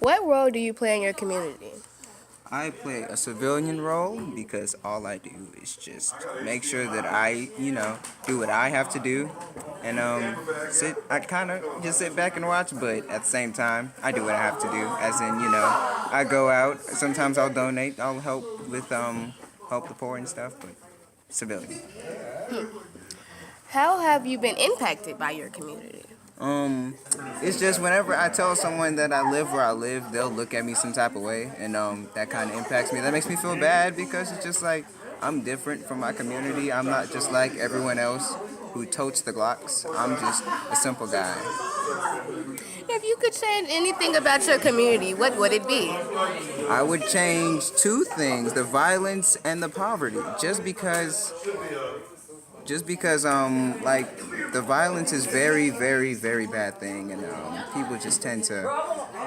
What role do you play in your community? I play a civilian role because all I do is just make sure that I, do what I have to do, and sit. I kind of just sit back and watch, but at the same time, I do what I have to do. As in, I go out. Sometimes I'll donate. I'll help with help the poor and stuff, but civilian. How have you been impacted by your community? Um, it's just whenever I tell someone that I live where I live, they'll look at me some type of way, and that kind of impacts me. That makes me feel bad because it's just like I'm different from my community. I'm not just like everyone else who totes the Glocks. I'm just a simple guy. If you could change anything about your community, what would it be? I would change two things: the violence and the poverty. Just because like the violence is very, very, very bad thing, and people just tend to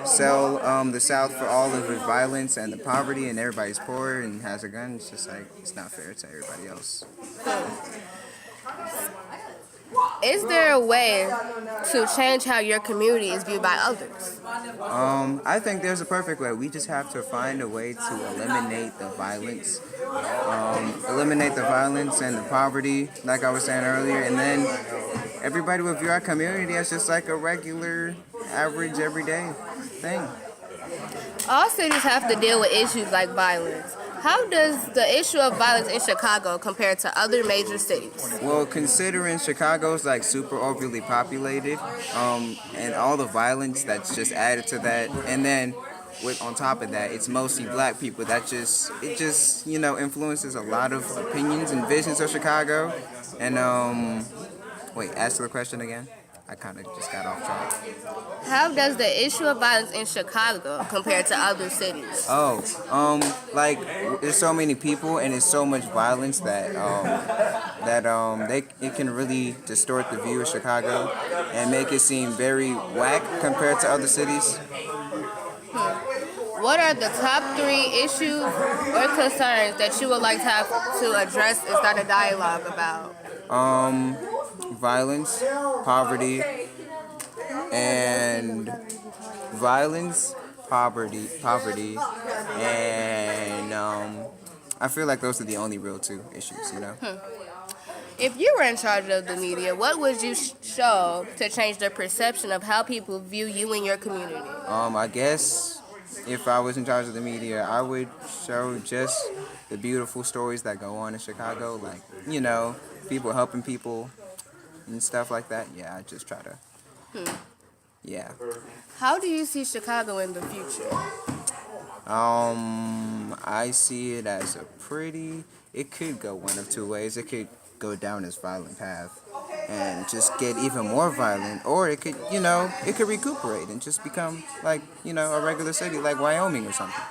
sell the South for all of the violence and the poverty, and everybody's poor and has a gun. It's just like it's not fair to everybody else. Is there a way to change how your community is viewed by others? I think there's a perfect way. We just have to find a way to eliminate the violence, and the poverty, like I was saying earlier, and then everybody will view our community as just like a regular, average, everyday thing. All cities have to deal with issues like violence. How does the issue of violence in Chicago compare to other major cities? Well, considering Chicago's like super overly populated, and all the violence that's just added to that, and then on top of that, it's mostly black people. It just influences a lot of opinions and visions of Chicago. And wait, ask the question again. I kind of just got off track. How does the issue of violence in Chicago compare to other cities? Oh, like there's so many people and there's so much violence that it can really distort the view of Chicago and make it seem very whack compared to other cities. What are the top 3 issues or concerns that you would like to have to address and start a dialogue about? Violence, poverty, and and I feel like those are the only real 2 issues. If you were in charge of the media, what would you show to change the perception of how people view you and your community? I guess if I was in charge of the media, I would show just the beautiful stories that go on in Chicago, like, people helping people and stuff like that. Yeah, I just try to. Yeah. How do you see Chicago in the future? I see it as it could go one of 2 ways. It could go down this violent path and just get even more violent, or it could recuperate and just become like, a regular city like Wyoming or something.